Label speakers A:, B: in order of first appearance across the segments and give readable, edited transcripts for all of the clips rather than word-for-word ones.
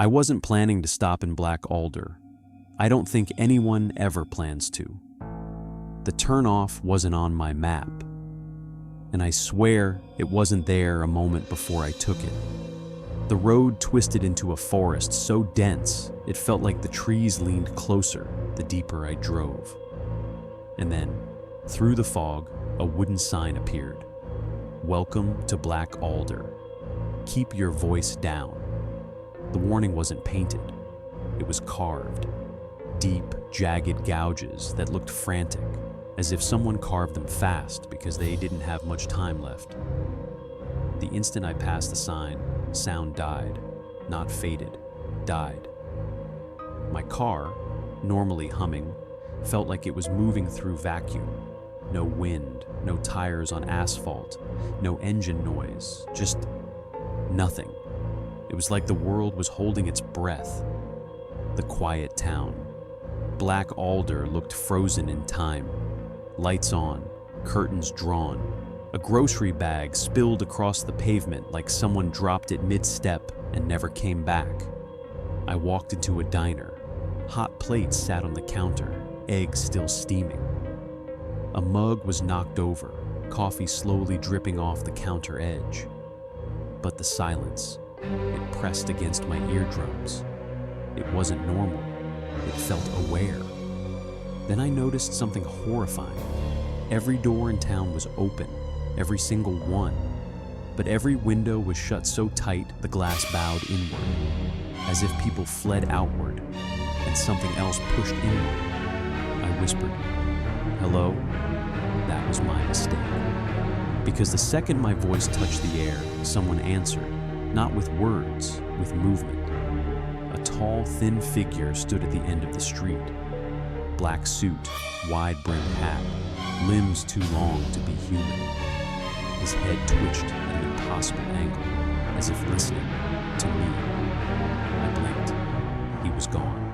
A: I wasn't planning to stop in Black Alder. I don't think anyone ever plans to. The turnoff wasn't on my map, and I swear it wasn't there a moment before I took it. The road twisted into a forest so dense it felt like the trees leaned closer the deeper I drove. And then, through the fog, a wooden sign appeared. "Welcome to Black Alder. Keep your voice down." The warning wasn't painted. It was carved. Deep, jagged gouges that looked frantic, as if someone carved them fast because they didn't have much time left. The instant I passed the sign, sound died. Not faded, died. My car, normally humming, felt like it was moving through vacuum. No wind, no tires on asphalt, no engine noise, just nothing. It was like the world was holding its breath. The quiet town. Black Alder looked frozen in time. Lights on, curtains drawn. A grocery bag spilled across the pavement like someone dropped it mid-step and never came back. I walked into a diner. Hot plates sat on the counter, eggs still steaming. A mug was knocked over, coffee slowly dripping off the counter edge. But the silence, it pressed against my eardrums. It wasn't normal. It felt aware. Then I noticed something horrifying. Every door in town was open, every single one. But every window was shut so tight the glass bowed inward, as if people fled outward and something else pushed inward. I whispered, "Hello?" That was my mistake. Because the second my voice touched the air, someone answered, not with words, with movement. A tall, thin figure stood at the end of the street. Black suit, wide-brimmed hat, limbs too long to be human. His head twitched at an impossible angle, as if listening to me. I blinked. He was gone.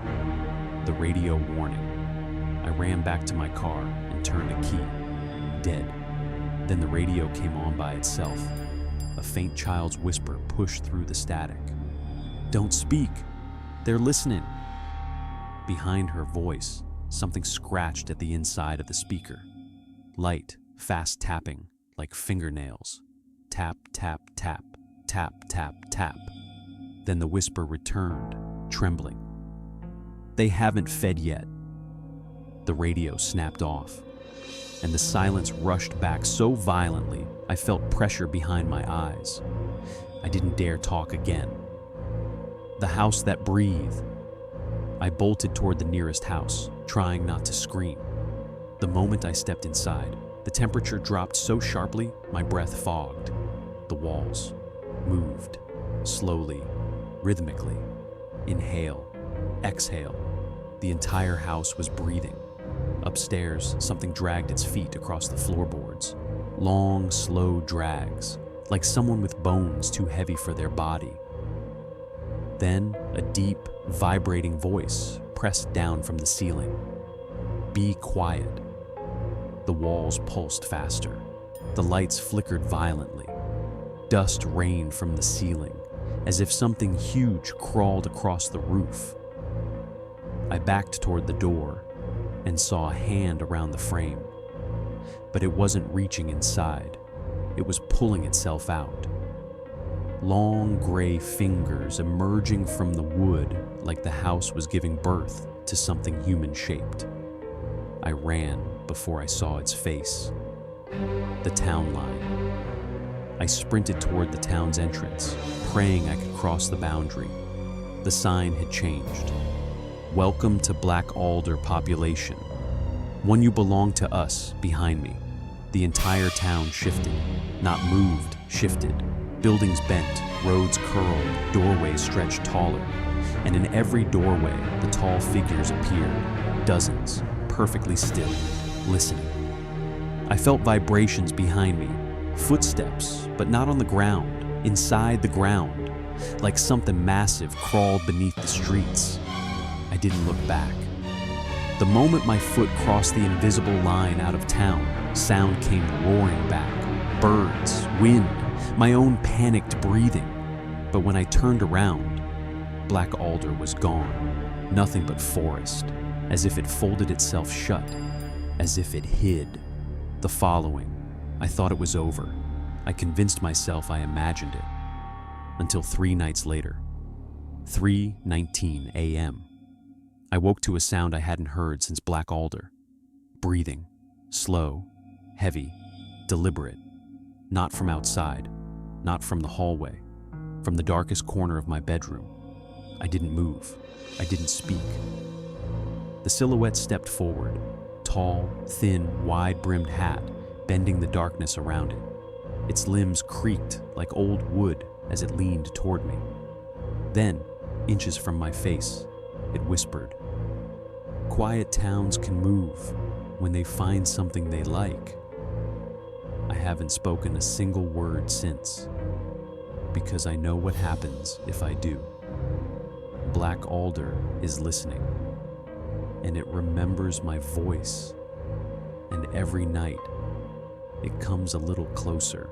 A: The radio warning. I ran back to my car and turned a key. Dead. Then the radio came on by itself. A faint child's whisper pushed through the static. "Don't speak. They're listening." Behind her voice, something scratched at the inside of the speaker. Light, fast tapping, like fingernails. Tap, tap, tap, tap, tap, tap. Then the whisper returned, trembling. "They haven't fed yet." The radio snapped off, and the silence rushed back so violently I felt pressure behind my eyes. I didn't dare talk again. The house that breathed. I bolted toward the nearest house, trying not to scream. The moment I stepped inside, the temperature dropped so sharply my breath fogged. The walls moved, slowly, rhythmically. Inhale, exhale. The entire house was breathing. Upstairs, something dragged its feet across the floorboards. Long, slow drags, like someone with bones too heavy for their body. Then, a deep, vibrating voice pressed down from the ceiling. "Be quiet." The walls pulsed faster. The lights flickered violently. Dust rained from the ceiling, as if something huge crawled across the roof. I backed toward the door and saw a hand around the frame. But it wasn't reaching inside. It was pulling itself out. Long gray fingers emerging from the wood like the house was giving birth to something human-shaped. I ran before I saw its face. The town line. I sprinted toward the town's entrance, praying I could cross the boundary. The sign had changed. "Welcome to Black Alder population. When you belong to us," behind me. The entire town shifted. Not moved, shifted. Buildings bent, roads curled, doorways stretched taller. And in every doorway, the tall figures appeared. Dozens, perfectly still, listening. I felt vibrations behind me. Footsteps, but not on the ground, inside the ground. Like something massive crawled beneath the streets. I didn't look back. The moment my foot crossed the invisible line out of town, sound came roaring back. Birds, wind, my own panicked breathing. But when I turned around, Black alder was gone, nothing but forest, as if it folded itself shut, as if it hid. The following, I thought it was over. I convinced myself I imagined it. Until 3 nights later, 3:19 a.m. I woke to a sound I hadn't heard since Black alder. Breathing, slow, heavy, deliberate, not from outside, not from the hallway, from the darkest corner of my bedroom. I didn't move. I didn't speak. The silhouette stepped forward, tall, thin, wide-brimmed hat, bending the darkness around it. Its limbs creaked like old wood as it leaned toward me. Then, inches from my face, it whispered, "Quiet towns can move when they find something they like." I haven't spoken a single word since, because I know what happens if I do. Black alder is listening, and it remembers my voice, and every night it comes a little closer.